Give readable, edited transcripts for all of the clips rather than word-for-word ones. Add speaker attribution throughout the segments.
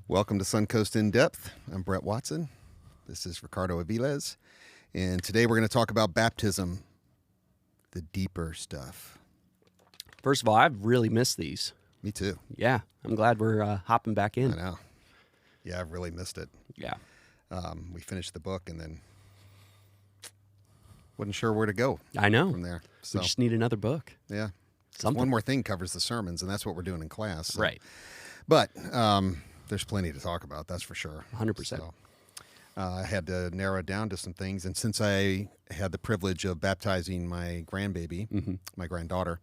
Speaker 1: Welcome to Suncoast In Depth. I'm Brett Watson. This is Ricardo Aviles. And today we're going to talk about baptism, the deeper stuff.
Speaker 2: First of all, I've really missed these.
Speaker 1: Me too.
Speaker 2: Yeah, I'm glad we're hopping back in.
Speaker 1: I know. Yeah, I've really missed it.
Speaker 2: Yeah.
Speaker 1: We finished the book and then wasn't sure where to go
Speaker 2: I know.
Speaker 1: from there. So,
Speaker 2: We just need another book.
Speaker 1: yeah.
Speaker 2: Something.
Speaker 1: One more thing covers the sermons, and that's what we're doing in class. So.
Speaker 2: Right.
Speaker 1: But there's plenty to talk about, that's for sure.
Speaker 2: 100%.
Speaker 1: So, I had to narrow it down to some things. And since I had the privilege of baptizing my grandbaby, my granddaughter,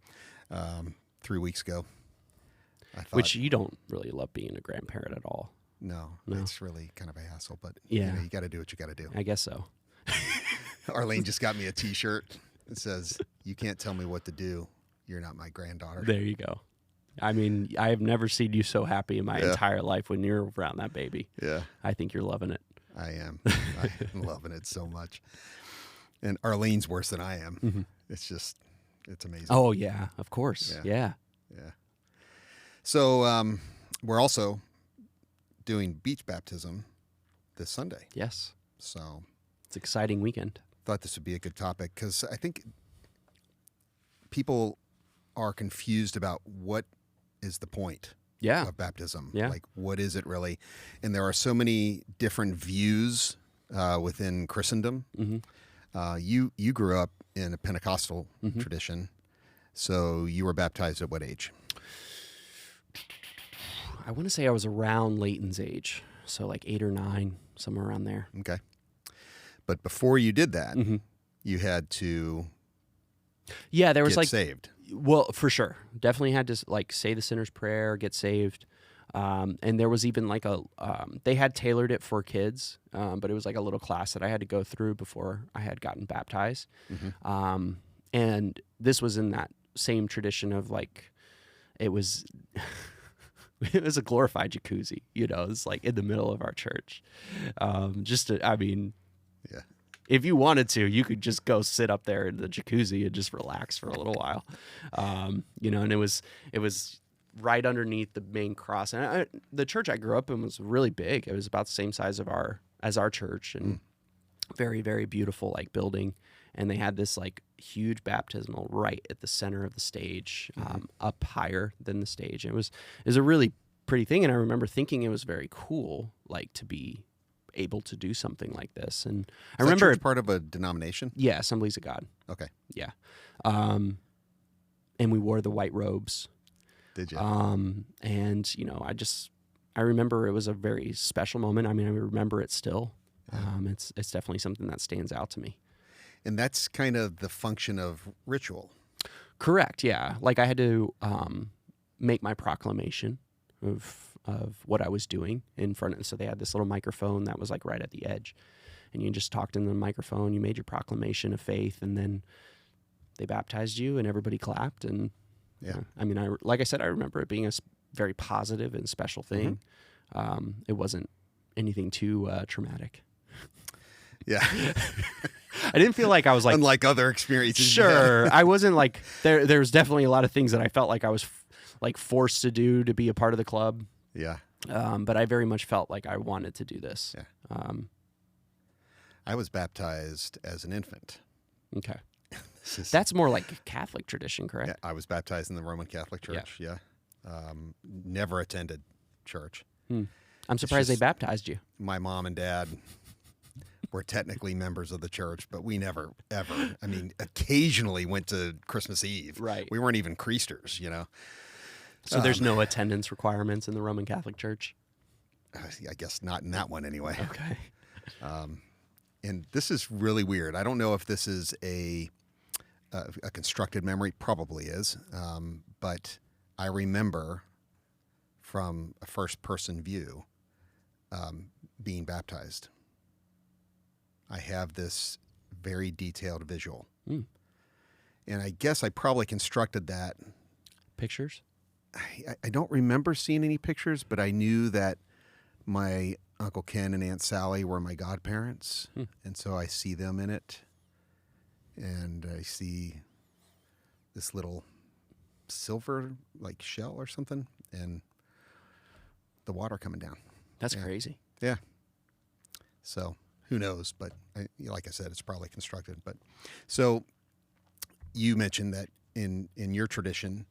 Speaker 1: 3 weeks ago, I thought,
Speaker 2: Which you don't really love being a grandparent at all.
Speaker 1: no, it's really kind of a hassle. But
Speaker 2: Yeah.
Speaker 1: you got to do what you got to do.
Speaker 2: I guess so.
Speaker 1: Arlene just got me a T-shirt that says, "You can't tell me what to do. You're not my granddaughter."
Speaker 2: There you go. I mean, I have never seen you so happy in my
Speaker 1: Yeah.
Speaker 2: entire life when you're around that baby.
Speaker 1: Yeah,
Speaker 2: I think you're loving it.
Speaker 1: I am. I'm loving it so much. And Arlene's worse than I am. It's just, it's amazing.
Speaker 2: Oh, yeah, of course.
Speaker 1: Yeah.
Speaker 2: Yeah.
Speaker 1: Yeah. So we're also doing beach baptism this Sunday.
Speaker 2: Yes.
Speaker 1: So
Speaker 2: It's an exciting weekend.
Speaker 1: thought this would be a good topic because I think people are confused about what is the point
Speaker 2: Yeah.
Speaker 1: of baptism.
Speaker 2: Yeah.
Speaker 1: Like, what is it really? And there are so many different views within Christendom. You grew up in a Pentecostal tradition, so you were baptized at what age?
Speaker 2: I want to say I was around Leighton's age. So like 8 or 9, somewhere around there.
Speaker 1: Okay. But before you did that, you had to
Speaker 2: Yeah, there was
Speaker 1: get
Speaker 2: like
Speaker 1: saved.
Speaker 2: Well, for sure. Definitely had to like say the sinner's prayer, get saved. And there was even like they had tailored it for kids, but it was like a little class that I had to go through before I had gotten baptized. And this was in that same tradition of like, it was, it was a glorified jacuzzi, it's like in the middle of our church.
Speaker 1: Yeah.
Speaker 2: If you wanted to, you could just go sit up there in the jacuzzi and just relax for a little while, and it was right underneath the main cross. And the church I grew up in was really big. It was about the same size as our church, and very, very beautiful like building. And they had this like huge baptismal right at the center of the stage, up higher than the stage. And it was a really pretty thing. And I remember thinking it was very cool, like to be able to do something like this. And I remember
Speaker 1: it's part of a denomination.
Speaker 2: Yeah, Assemblies of God.
Speaker 1: Okay.
Speaker 2: Yeah. And we wore the white robes.
Speaker 1: Did you?
Speaker 2: And I remember it was a very special moment. I mean, I remember it still. It's definitely something that stands out to me.
Speaker 1: And that's kind of the function of ritual.
Speaker 2: Correct. Yeah. Like I had to make my proclamation of what I was doing in front of. So they had this little microphone that was like right at the edge, and you just talked in the microphone. You made your proclamation of faith, and then they baptized you, and everybody clapped. And like I said, I remember it being a very positive and special thing. It wasn't anything too traumatic.
Speaker 1: Yeah.
Speaker 2: I didn't feel like I was like,
Speaker 1: unlike other experiences.
Speaker 2: sure. I wasn't like, there's definitely a lot of things that I felt like I was like forced to do to be a part of the club.
Speaker 1: Yeah.
Speaker 2: But I very much felt like I wanted to do this.
Speaker 1: Yeah. I was baptized as an infant.
Speaker 2: Okay. That's more like Catholic tradition, correct?
Speaker 1: Yeah, I was baptized in the Roman Catholic Church. Yeah. Never attended church.
Speaker 2: I'm surprised they baptized you.
Speaker 1: My mom and dad were technically members of the church, but we never, ever, occasionally went to Christmas Eve.
Speaker 2: Right.
Speaker 1: We weren't even Creasters,
Speaker 2: So there's no attendance requirements in the Roman Catholic Church?
Speaker 1: I guess not in that one anyway.
Speaker 2: Okay.
Speaker 1: And this is really weird. I don't know if this is a constructed memory. Probably is. But I remember from a first-person view being baptized. I have this very detailed visual. And I guess I probably constructed that.
Speaker 2: Pictures?
Speaker 1: I don't remember seeing any pictures, but I knew that my Uncle Ken and Aunt Sally were my godparents, and so I see them in it, and I see this little silver like shell or something, and the water coming down.
Speaker 2: That's
Speaker 1: Yeah.
Speaker 2: crazy.
Speaker 1: Yeah. So who knows? But like I said, it's probably constructed. But so you mentioned that in your tradition,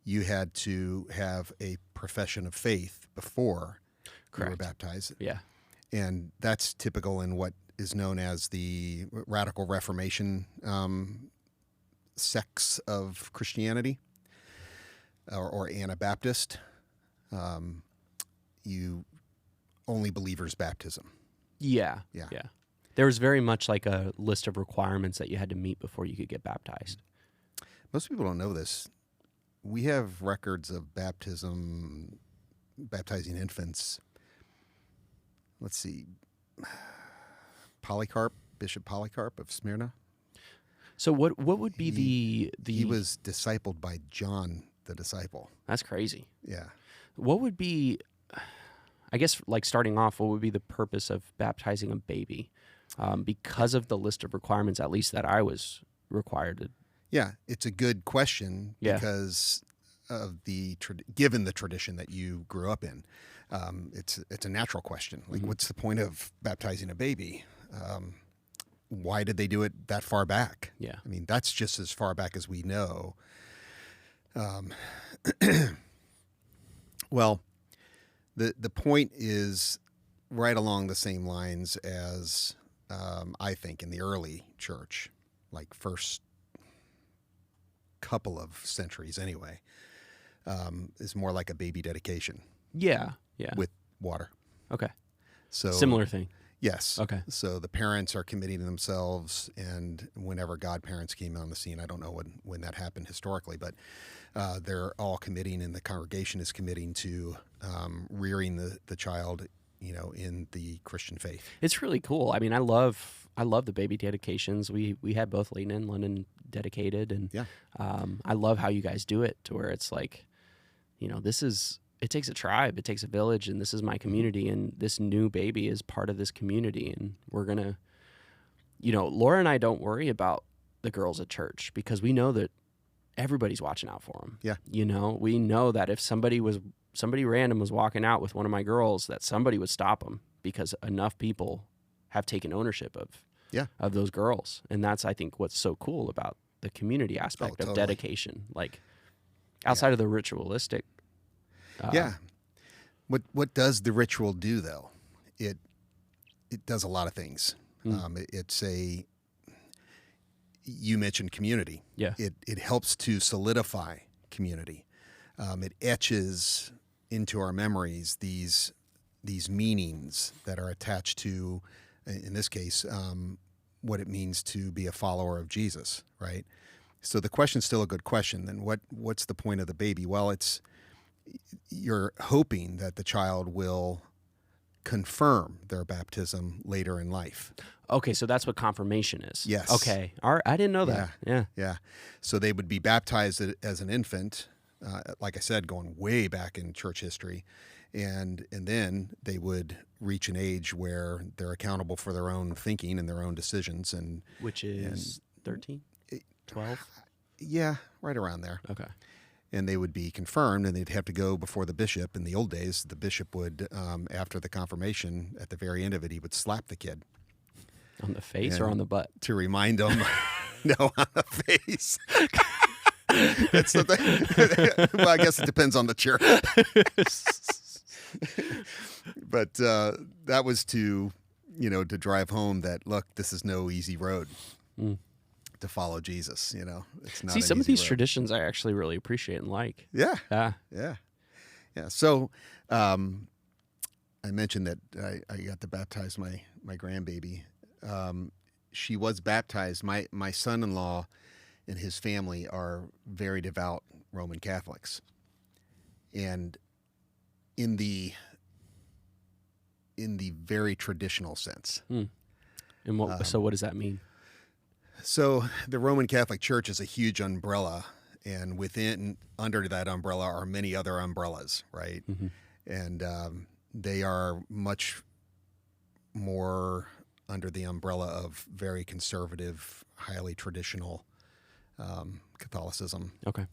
Speaker 1: you had to have a profession of faith before you were
Speaker 2: Correct.
Speaker 1: baptized.
Speaker 2: Yeah.
Speaker 1: And that's typical in what is known as the Radical Reformation sects of Christianity, or Anabaptist. You only believers baptism.
Speaker 2: Yeah.
Speaker 1: Yeah.
Speaker 2: Yeah. There was very much like a list of requirements that you had to meet before you could get baptized.
Speaker 1: Most people don't know this. We have records of baptising infants. Let's see. Bishop Polycarp of Smyrna.
Speaker 2: So what would be the
Speaker 1: He was discipled by John the disciple.
Speaker 2: That's crazy.
Speaker 1: Yeah.
Speaker 2: What would be, I guess, like starting off, what would be the purpose of baptizing a baby? Because of the list of requirements, at least that I was required to.
Speaker 1: Yeah, it's a good question
Speaker 2: Yeah.
Speaker 1: because of given the tradition that you grew up in. It's a natural question. Like, what's the point of baptizing a baby? Why did they do it that far back?
Speaker 2: Yeah.
Speaker 1: I mean, that's just as far back as we know. Well, the point is right along the same lines as I think in the early church, like first couple of centuries anyway, is more like a baby dedication
Speaker 2: Yeah. Yeah.
Speaker 1: with water.
Speaker 2: Okay.
Speaker 1: So
Speaker 2: Similar thing.
Speaker 1: Yes.
Speaker 2: Okay.
Speaker 1: So the parents are committing themselves, and whenever godparents came on the scene, I don't know when that happened historically, but they're all committing, and the congregation is committing to rearing the child, in the Christian faith.
Speaker 2: It's really cool. I mean, I love the baby dedications. We had both Layton and London dedicated, and
Speaker 1: Yeah.
Speaker 2: I love how you guys do it to where it's like, it takes a tribe, it takes a village, and this is my community, and this new baby is part of this community, and we're gonna, Laura and I don't worry about the girls at church because we know that everybody's watching out for them.
Speaker 1: Yeah.
Speaker 2: We know that if somebody random was walking out with one of my girls, that somebody would stop them because enough people have taken ownership of those girls, and that's, I think, what's so cool about the community aspect of
Speaker 1: totally.
Speaker 2: dedication, like outside of the ritualistic.
Speaker 1: Yeah. What does the ritual do, though? It does a lot of things. You mentioned community.
Speaker 2: Yeah.
Speaker 1: It helps to solidify community. It etches into our memories these meanings that are attached to, in this case, what it means to be a follower of Jesus, right? So the question's still a good question. Then what's the point of the baby? Well, you're hoping that the child will confirm their baptism later in life.
Speaker 2: Okay, so that's what confirmation is.
Speaker 1: Yes.
Speaker 2: Okay. All right. I didn't know that. Yeah.
Speaker 1: Yeah. So they would be baptized as an infant, like I said, going way back in church history, and then they would reach an age where they're accountable for their own thinking and their own decisions, and
Speaker 2: Which is 13, 12?
Speaker 1: yeah, right around there.
Speaker 2: Okay.
Speaker 1: And they would be confirmed, and they'd have to go before the bishop. In the old days, the bishop would, after the confirmation, at the very end of it, he would slap the kid.
Speaker 2: On the face or on the butt?
Speaker 1: To remind them, no, on the face. That's the thing. Well, I guess it depends on the church. But that was to drive home that, look, this is no easy road. To follow Jesus, it's not.
Speaker 2: See, some of these
Speaker 1: road.
Speaker 2: traditions I actually really appreciate and like.
Speaker 1: Yeah.
Speaker 2: Yeah.
Speaker 1: So, I mentioned that I got to baptize my grandbaby. She was baptized. My son-in-law and his family are very devout Roman Catholics, and in the very traditional sense.
Speaker 2: And so what does that mean?
Speaker 1: So the Roman Catholic Church is a huge umbrella, and under that umbrella are many other umbrellas, right?
Speaker 2: Mm-hmm.
Speaker 1: And they are much more under the umbrella of very conservative, highly traditional Catholicism.
Speaker 2: Okay.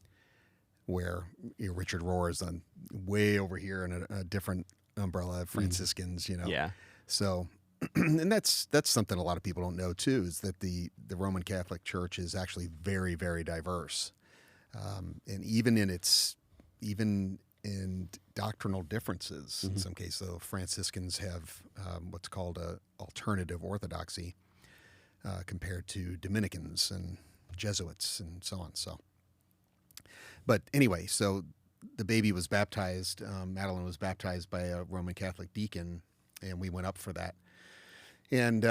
Speaker 1: Where Richard Rohr is way over here in a different umbrella of Franciscans,
Speaker 2: Yeah.
Speaker 1: So, and that's something a lot of people don't know too, is that the Roman Catholic Church is actually very, very diverse, and even in doctrinal differences. In some cases, though, Franciscans have what's called a alternative orthodoxy compared to Dominicans and Jesuits and so on. So, but anyway, so the baby was baptized. Madeline was baptized by a Roman Catholic deacon, and we went up for that. And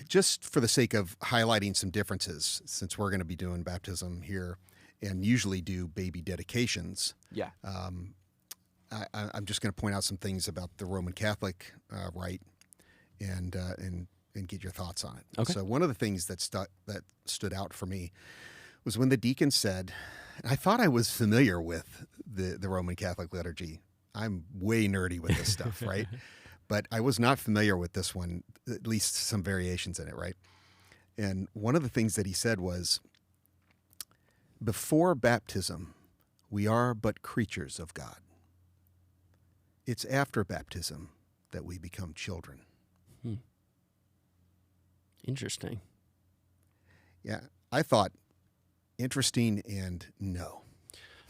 Speaker 1: just for the sake of highlighting some differences, since we're going to be doing baptism here and usually do baby dedications,
Speaker 2: Yeah.
Speaker 1: I'm just going to point out some things about the Roman Catholic rite and get your thoughts on it.
Speaker 2: Okay.
Speaker 1: So one of the things that stood out for me was when the deacon said, and I thought I was familiar with the Roman Catholic liturgy. I'm way nerdy with this stuff, right? But I was not familiar with this one, at least some variations in it, right? And one of the things that he said was, before baptism, we are but creatures of God. It's after baptism that we become children.
Speaker 2: Interesting.
Speaker 1: Yeah, I thought interesting and no.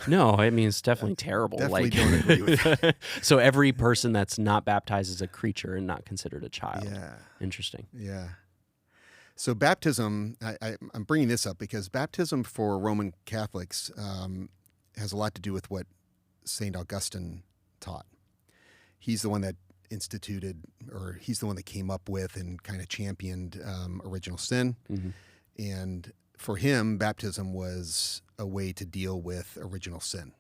Speaker 2: No, I mean, it's definitely terrible.
Speaker 1: Definitely don't agree with that.
Speaker 2: So every person that's not baptized is a creature and not considered a child.
Speaker 1: Yeah.
Speaker 2: Interesting.
Speaker 1: Yeah. So baptism, I'm bringing this up because baptism for Roman Catholics has a lot to do with what St. Augustine taught. He's the one that instituted, or he's the one that came up with and kind of championed original sin.
Speaker 2: Mm-hmm.
Speaker 1: And for him, baptism was a way to deal with original sin.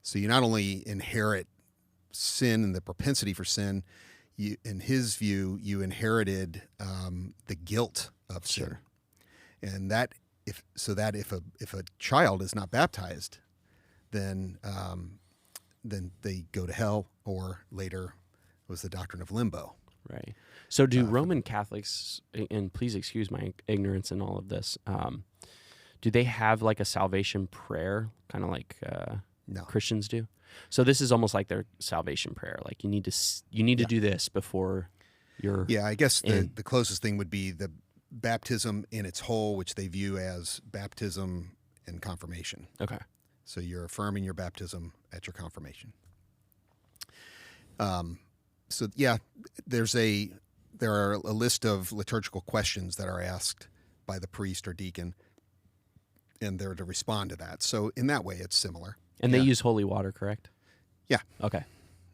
Speaker 1: So you not only inherit sin and the propensity for sin, in his view, you inherited the guilt of sin.
Speaker 2: Sure.
Speaker 1: And if a child is not baptized, then they go to hell, or later was the doctrine of limbo.
Speaker 2: Right. So do Roman Catholics, and please excuse my ignorance in all of this, do they have like a salvation prayer, kind of like
Speaker 1: No.
Speaker 2: Christians do? So this is almost like their salvation prayer. Like you need to do this before you're.
Speaker 1: Yeah, I guess the closest thing would be the baptism in its whole, which they view as baptism and confirmation.
Speaker 2: Okay.
Speaker 1: So you're affirming your baptism at your confirmation. So yeah, there are a list of liturgical questions that are asked by the priest or deacon, and they're to respond to that. So in that way, it's similar.
Speaker 2: And they use holy water, correct?
Speaker 1: Yeah.
Speaker 2: Okay.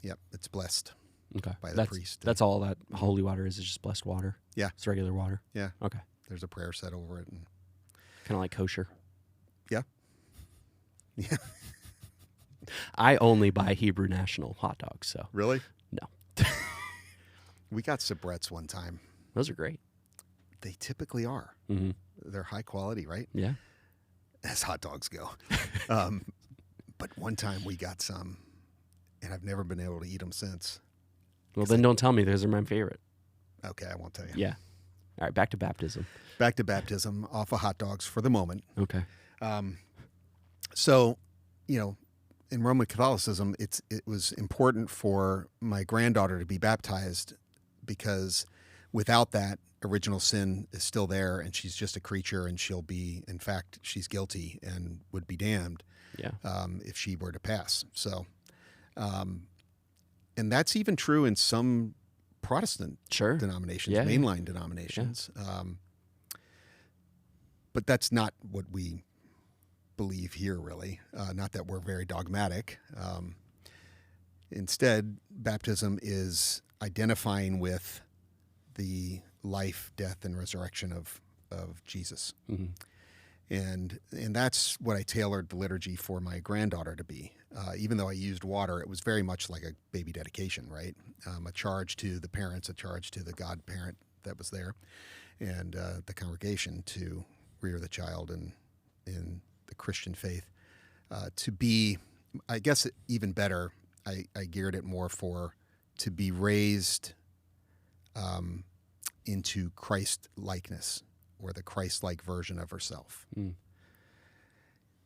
Speaker 1: Yep, it's blessed
Speaker 2: Okay.
Speaker 1: by the priest.
Speaker 2: That's all that holy water is just blessed water.
Speaker 1: Yeah.
Speaker 2: It's regular water.
Speaker 1: Yeah.
Speaker 2: Okay.
Speaker 1: There's a prayer said over it. And
Speaker 2: Kind of like kosher.
Speaker 1: yeah. Yeah.
Speaker 2: I only buy Hebrew National hot dogs, so
Speaker 1: Really?
Speaker 2: no.
Speaker 1: We got Sabrettes one time.
Speaker 2: Those are great.
Speaker 1: They typically are.
Speaker 2: Mm-hmm.
Speaker 1: They're high quality, right?
Speaker 2: Yeah.
Speaker 1: As hot dogs go. But one time we got some, and I've never been able to eat them since.
Speaker 2: Well, then don't tell me. Those are my favorite.
Speaker 1: Okay, I won't tell you.
Speaker 2: Yeah. All right, back to baptism.
Speaker 1: Back to baptism, off of hot dogs for the moment.
Speaker 2: Okay.
Speaker 1: So, in Roman Catholicism, it was important for my granddaughter to be baptized because without that, original sin is still there, and she's just a creature, and in fact, she's guilty and would be damned
Speaker 2: Yeah.
Speaker 1: if she were to pass. So, and that's even true in some Protestant
Speaker 2: Sure.
Speaker 1: denominations,
Speaker 2: Yeah,
Speaker 1: mainline denominations. But that's not what we believe here, really. Not that we're very dogmatic. Instead, baptism is identifying with the life, death, and resurrection of Jesus.
Speaker 2: Mm-hmm.
Speaker 1: And that's what I tailored the liturgy for my granddaughter to be. Even though I used water, it was very much like a baby dedication, right? A charge to the parents, a charge to the godparent that was there, and the congregation to rear the child in the Christian faith. To be, I guess, even better, I geared it more to be raised into Christ-likeness, or the Christ-like version of herself.
Speaker 2: Mm.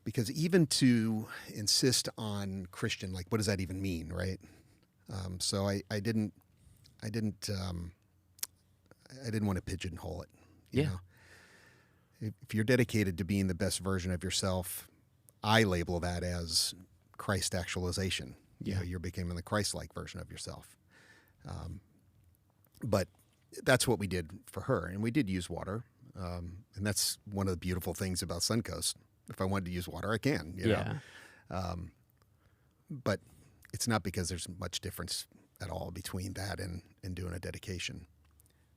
Speaker 1: Because even to insist on Christian, like, what does that even mean, right? So I didn't want to pigeonhole it. You know? If you're dedicated to being the best version of yourself, I label that as Christ actualization. You know, you're becoming the Christ-like version of yourself. But that's what we did for her, and we did use water, and that's one of the beautiful things about Suncoast. If I wanted to use water, I can. You know? But it's not because there's much difference at all between that and doing a dedication.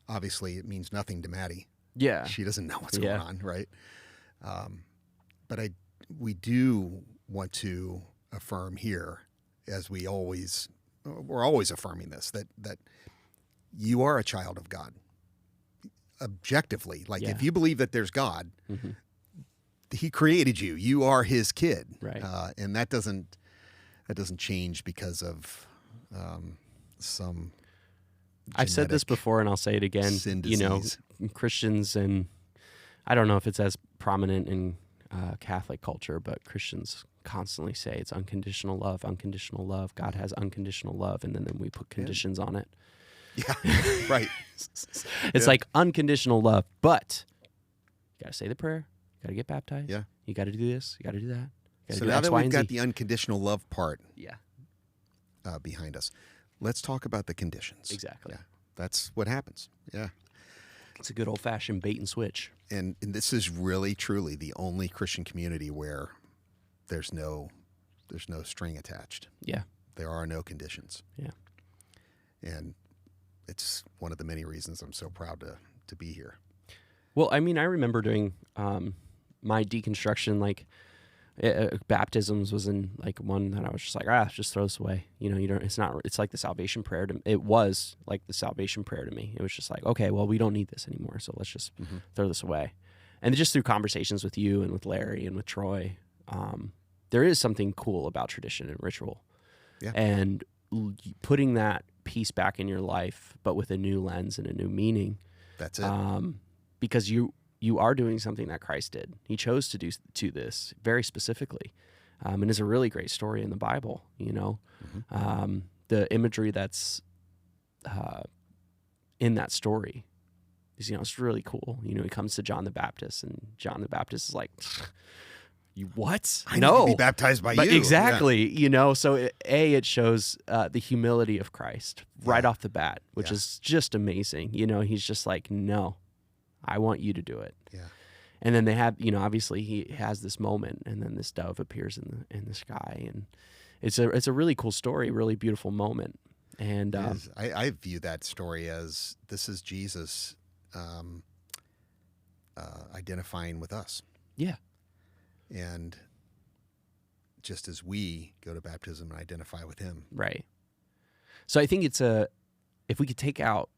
Speaker 1: Obviously, it means nothing to Maddie.
Speaker 2: Yeah.
Speaker 1: She doesn't know what's going on, right? But we do want to affirm here, as we're always affirming this, that you are a child of God. Objectively, like if you believe that there's God, He created you. You are His kid,
Speaker 2: right?
Speaker 1: And that doesn't change because of some.
Speaker 2: I've said this before, and I'll say it again. You know, Christians, and I don't know if it's as prominent in Catholic culture, but Christians constantly say it's unconditional love, unconditional love. God has unconditional love, and then we put conditions on it.
Speaker 1: Yeah, right.
Speaker 2: It's like unconditional love, but you got to say the prayer. You got to get baptized.
Speaker 1: Yeah.
Speaker 2: You got to do this. You got to do that.
Speaker 1: So now that we've got the unconditional love part behind us, let's talk about the conditions.
Speaker 2: Exactly.
Speaker 1: Yeah, that's what happens. Yeah.
Speaker 2: It's a good old-fashioned bait and switch.
Speaker 1: And this is really, truly the only Christian community where there's no string attached.
Speaker 2: Yeah.
Speaker 1: There are no conditions.
Speaker 2: Yeah.
Speaker 1: And it's one of the many reasons I'm so proud to be here.
Speaker 2: Well, I mean, I remember doing my deconstruction, like baptisms was in like one that I was just like, just throw this away. You know, it's like the salvation prayer it was like the salvation prayer to me. It was just like, okay, well, we don't need this anymore. So let's just throw this away. And just through conversations with you and with Larry and with Troy, there is something cool about tradition and ritual.
Speaker 1: Yeah.
Speaker 2: And putting that piece back in your life, but with a new lens and a new meaning.
Speaker 1: That's it.
Speaker 2: Because you are doing something that Christ did. He chose to do this very specifically. And it's a really great story in the Bible, you know. The imagery that's in that story is, you know, it's really cool. You know, he comes to John the Baptist, and John the Baptist is like, you what?
Speaker 1: I need to be baptized by you.
Speaker 2: Exactly. Yeah. You know, so it shows the humility of Christ right off the bat, which is just amazing. You know, he's just like, no, I want you to do it.
Speaker 1: Yeah.
Speaker 2: And then they have, you know, obviously he has this moment, and then this dove appears in the sky, and it's a really cool story, really beautiful moment. And
Speaker 1: I view that story as this is Jesus identifying with us.
Speaker 2: Yeah.
Speaker 1: And just as we go to baptism and identify with Him.
Speaker 2: Right. So I think if we could take out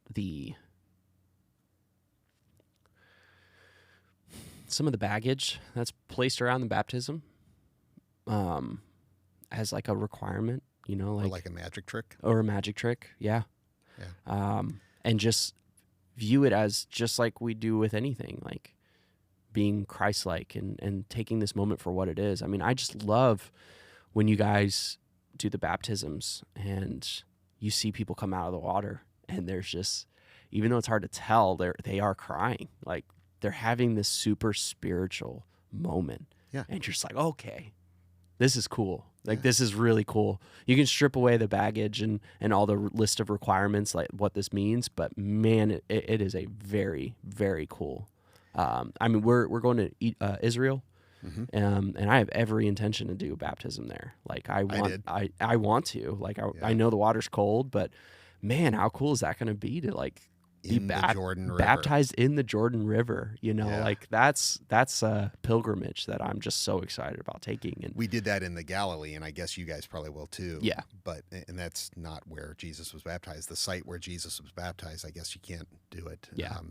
Speaker 2: some of the baggage that's placed around the baptism as like a requirement, you know,
Speaker 1: like a magic trick.
Speaker 2: Or a magic trick, yeah. And just view it as just like we do with anything, like being Christ-like and taking this moment for what it is. I mean, I just love when you guys do the baptisms and you see people come out of the water, and there's just, even though it's hard to tell, they are crying. Like, they're having this super spiritual moment.
Speaker 1: Yeah.
Speaker 2: And you're just like, okay, this is cool. Like, this is really cool. You can strip away the baggage and all the list of requirements, like what this means, but man, it is a very, very cool. I mean, we're going to Israel, and I have every intention to do a baptism there. Like, I want to. Like, I know the water's cold, but man, how cool is that going to be to like be baptized in the Jordan River? You know, like that's a pilgrimage that I'm just so excited about taking. And
Speaker 1: we did that in the Galilee, and I guess you guys probably will too.
Speaker 2: Yeah.
Speaker 1: And that's not where Jesus was baptized. The site where Jesus was baptized, I guess you can't do it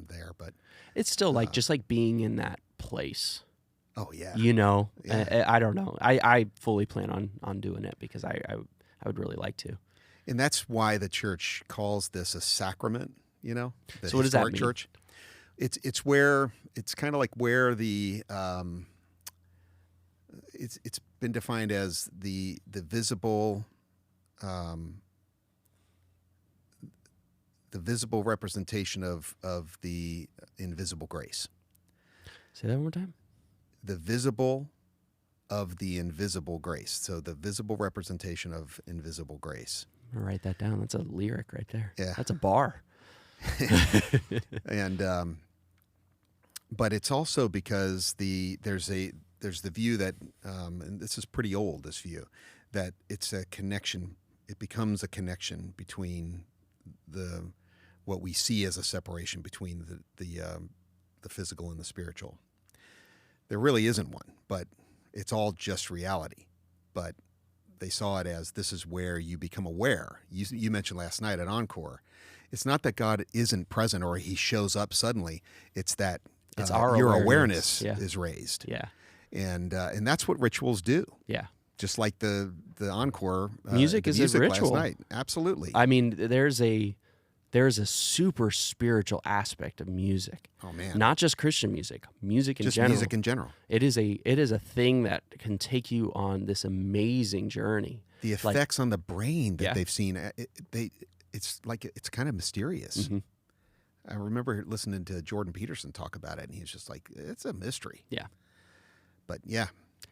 Speaker 1: there, but
Speaker 2: it's still like just like being in that place.
Speaker 1: Oh yeah.
Speaker 2: You know, I don't know. I fully plan on doing it because I would really like to.
Speaker 1: And that's why the church calls this a sacrament. You know,
Speaker 2: so what does that mean?
Speaker 1: Church. It's where it's kind of like where the it's been defined as the visible the visible representation of the invisible grace.
Speaker 2: Say that one more time.
Speaker 1: The visible of the invisible grace. So the visible representation of invisible grace.
Speaker 2: I'm gonna write that down. That's a lyric right there.
Speaker 1: Yeah.
Speaker 2: That's a bar.
Speaker 1: And but it's also because there's the view that and this is pretty old, this view, that it's a connection. It becomes a connection between what we see as a separation between the physical and the spiritual. There really isn't one, but it's all just reality. But they saw it as this is where you become aware. You mentioned last night at Encore, it's not that God isn't present or he shows up suddenly. It's that
Speaker 2: It's our
Speaker 1: your
Speaker 2: awareness.
Speaker 1: awareness is raised.
Speaker 2: Yeah.
Speaker 1: And that's what rituals do.
Speaker 2: Yeah.
Speaker 1: Just like the Encore
Speaker 2: Music
Speaker 1: the
Speaker 2: is a
Speaker 1: music
Speaker 2: ritual.
Speaker 1: last night. Absolutely.
Speaker 2: I mean, there's a super spiritual aspect of music.
Speaker 1: Oh man.
Speaker 2: Not just Christian music, music in
Speaker 1: Just
Speaker 2: general.
Speaker 1: music in general.
Speaker 2: It is a thing that can take you on this amazing journey.
Speaker 1: The effects on the brain that
Speaker 2: Yeah.
Speaker 1: they've seen, it's kind of mysterious.
Speaker 2: Mhm.
Speaker 1: I remember listening to Jordan Peterson talk about it, and he was just like, it's a mystery.
Speaker 2: Yeah.
Speaker 1: But yeah,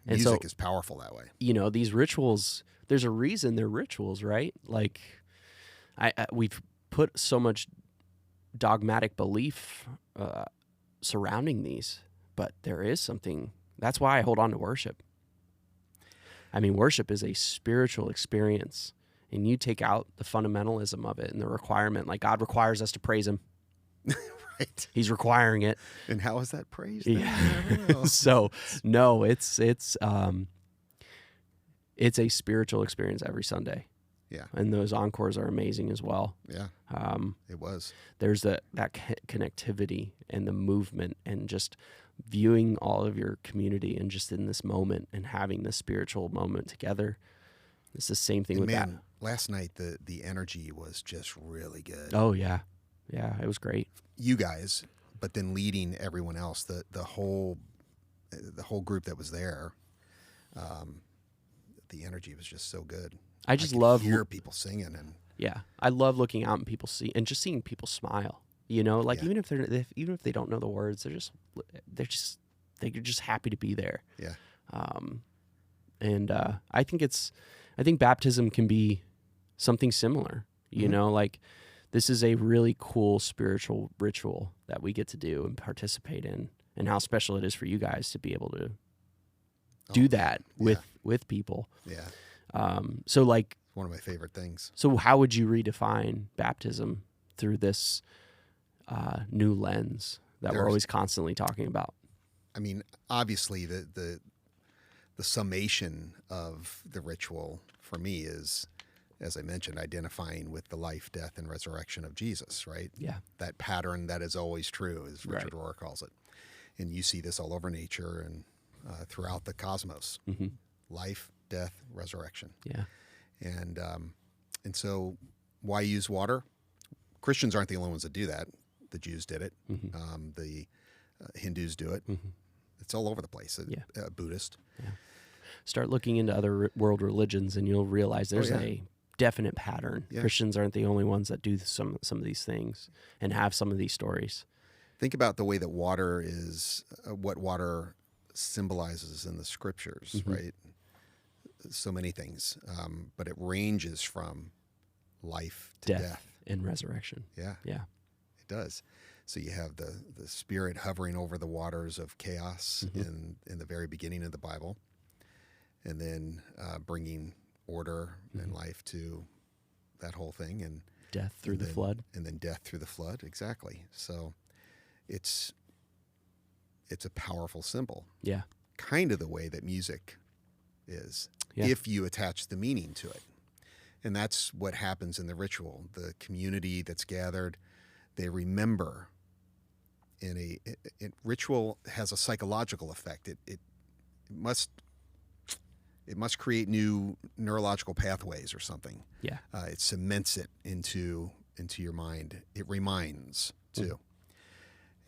Speaker 2: And
Speaker 1: music
Speaker 2: so-
Speaker 1: is powerful that way.
Speaker 2: You know, these rituals, there's a reason they're rituals, right? Like we've put so much dogmatic belief surrounding these, but there is something. That's why I hold on to worship. I mean, worship is a spiritual experience, and you take out the fundamentalism of it and the requirement. Like God requires us to praise him.
Speaker 1: Right.
Speaker 2: He's requiring it.
Speaker 1: And how is that praised?
Speaker 2: Yeah.
Speaker 1: I don't know.
Speaker 2: So no, it's a spiritual experience every Sunday.
Speaker 1: Yeah.
Speaker 2: And those encores are amazing as well.
Speaker 1: Yeah, it was.
Speaker 2: There's that connectivity and the movement and just viewing all of your community and just in this moment and having this spiritual moment together. It's the same thing
Speaker 1: And
Speaker 2: with
Speaker 1: man, last night the energy was just really good.
Speaker 2: that. Oh yeah. Yeah, it was great.
Speaker 1: You guys, but then leading everyone else, the whole group that was there, the energy was just so good.
Speaker 2: I just
Speaker 1: could
Speaker 2: love
Speaker 1: hear people singing, and
Speaker 2: Yeah, I love looking out and people see and just seeing people smile. You know, like
Speaker 1: Yeah.
Speaker 2: even if they don't know the words, they're just happy to be there.
Speaker 1: yeah,
Speaker 2: And I think baptism can be something similar. You
Speaker 1: Mhm.
Speaker 2: know, like this is a really cool spiritual ritual that we get to do and participate in, and how special it is for you guys to be able to do that with people.
Speaker 1: yeah.
Speaker 2: So like.
Speaker 1: One of my favorite things.
Speaker 2: So how would you redefine baptism through this new lens that we're
Speaker 1: There's-
Speaker 2: always constantly talking about?
Speaker 1: I mean, obviously, the summation of the ritual for me is, as I mentioned, identifying with the life, death, and resurrection of Jesus, right?
Speaker 2: Yeah.
Speaker 1: That pattern that is always true, as Richard
Speaker 2: Right.
Speaker 1: Rohr calls it. And you see this all over nature and throughout the cosmos.
Speaker 2: Mm-hmm.
Speaker 1: Life, death, resurrection.
Speaker 2: Yeah.
Speaker 1: And so why use water? Christians aren't the only ones that do that. The Jews did it.
Speaker 2: Mm-hmm.
Speaker 1: The Hindus do it.
Speaker 2: Mm-hmm.
Speaker 1: It's all over the place.
Speaker 2: Yeah.
Speaker 1: Buddhist.
Speaker 2: Start looking into other world religions, and you'll realize there's
Speaker 1: yeah.
Speaker 2: a definite pattern.
Speaker 1: Yeah.
Speaker 2: Christians aren't the only ones that do some of these things and have some of these stories.
Speaker 1: Think about the way that water is, what water symbolizes in the scriptures,
Speaker 2: Mm-hmm.
Speaker 1: right? So many things, but it ranges from life to death.
Speaker 2: And resurrection.
Speaker 1: Yeah,
Speaker 2: Yeah.
Speaker 1: it does. So you have the Spirit hovering over the waters of chaos
Speaker 2: Mm-hmm.
Speaker 1: in the very beginning of the Bible, and then bringing order and life to that whole thing, and
Speaker 2: Death through the
Speaker 1: then-
Speaker 2: flood.
Speaker 1: and then death through the flood. Exactly. So it's a powerful symbol,
Speaker 2: Yeah.
Speaker 1: kind of the way that music is,
Speaker 2: Yeah.
Speaker 1: if you attach the meaning to it. And that's what happens in the ritual. The community that's gathered, they remember. Ritual has a psychological effect. It must create new neurological pathways or something.
Speaker 2: Yeah.
Speaker 1: It cements it into your mind. It reminds too.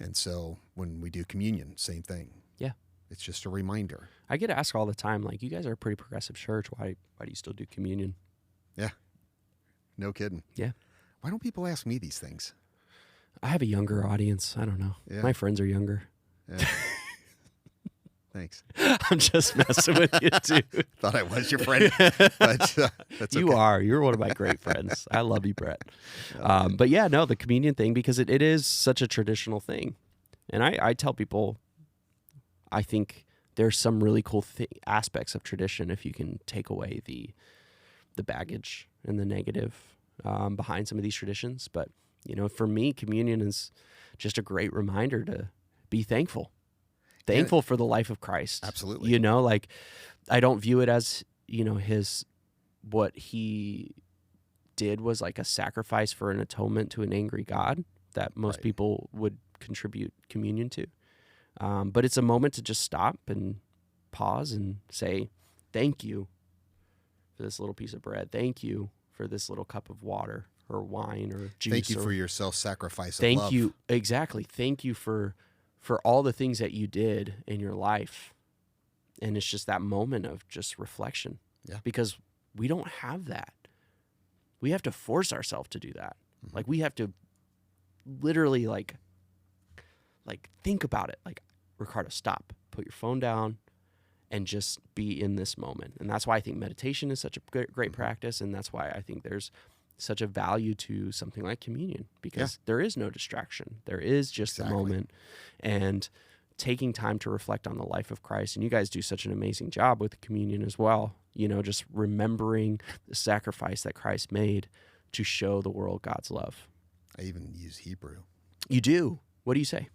Speaker 1: And so when we do communion, same thing.
Speaker 2: Yeah.
Speaker 1: It's just a reminder.
Speaker 2: I get asked all the time, like, you guys are a pretty progressive church. Why do you still do communion?
Speaker 1: Yeah. No kidding.
Speaker 2: Yeah.
Speaker 1: Why don't people ask me these things?
Speaker 2: I have a younger audience. I don't know.
Speaker 1: Yeah.
Speaker 2: My friends are younger.
Speaker 1: Yeah. Thanks.
Speaker 2: I'm just messing with you, dude.
Speaker 1: Thought I was your friend, but that's
Speaker 2: You
Speaker 1: okay.
Speaker 2: are. You're one of my great friends. I love you, Brett. But yeah, no, the communion thing, because it is such a traditional thing. And I tell people, I think there's some really cool aspects of tradition if you can take away the baggage and the negative behind some of these traditions. But, for me, communion is just a great reminder to be thankful. Thankful for the life of Christ.
Speaker 1: Absolutely.
Speaker 2: I don't view it as, what he did was like a sacrifice for an atonement to an angry God that most people would contribute communion to. But it's a moment to just stop and pause and say, thank you for this little piece of bread. Thank you for this little cup of water or wine or juice.
Speaker 1: Thank you for your self-sacrifice of
Speaker 2: Thank
Speaker 1: love.
Speaker 2: you. Exactly. Thank you for all the things that you did in your life. And it's just that moment of just reflection.
Speaker 1: Yeah.
Speaker 2: Because we don't have that. We have to force ourselves to do that.
Speaker 1: Mm-hmm.
Speaker 2: Like we have to literally like think about it. Like, Ricardo, stop, put your phone down and just be in this moment. And that's why I think meditation is such a great practice. And that's why I think there's such a value to something like communion, because there is no distraction. There is just the moment, and taking time to reflect on the life of Christ. And you guys do such an amazing job with communion as well. Just remembering the sacrifice that Christ made to show the world God's love.
Speaker 1: I even use Hebrew.
Speaker 2: You do. What do you say?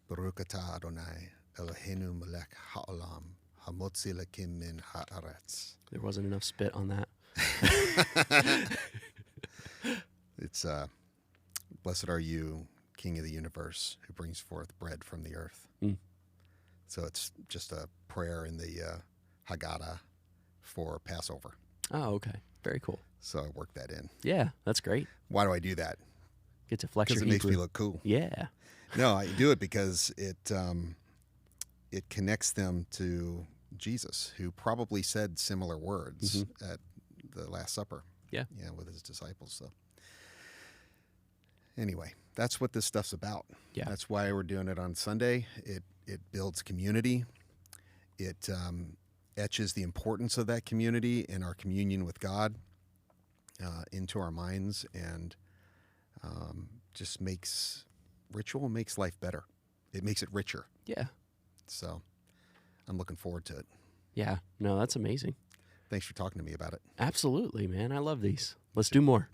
Speaker 1: Baruch atah Adonai Eloheinu melech ha'olam hamotzi lakim min ha'aretz.
Speaker 2: There wasn't enough spit on that.
Speaker 1: It's blessed are you, King of the universe, who brings forth bread from the earth.
Speaker 2: Mm.
Speaker 1: So it's just a prayer in the Haggadah for Passover.
Speaker 2: Oh, okay. Very cool.
Speaker 1: So I work that in.
Speaker 2: Yeah, that's great.
Speaker 1: Why do I do that?
Speaker 2: Get to flex your
Speaker 1: Because it makes
Speaker 2: Hebrew.
Speaker 1: me look cool.
Speaker 2: Yeah.
Speaker 1: No, I do it because it connects them to Jesus, who probably said similar words at the Last Supper.
Speaker 2: Yeah.
Speaker 1: With his disciples. So anyway, that's what this stuff's about.
Speaker 2: Yeah.
Speaker 1: That's why we're doing it on Sunday. It builds community. It etches the importance of that community in our communion with God into our minds, and just makes life better. It makes it richer.
Speaker 2: Yeah.
Speaker 1: So I'm looking forward to it.
Speaker 2: Yeah. No, that's amazing.
Speaker 1: Thanks for talking to me about it.
Speaker 2: Absolutely, man. I love these. Let's do more.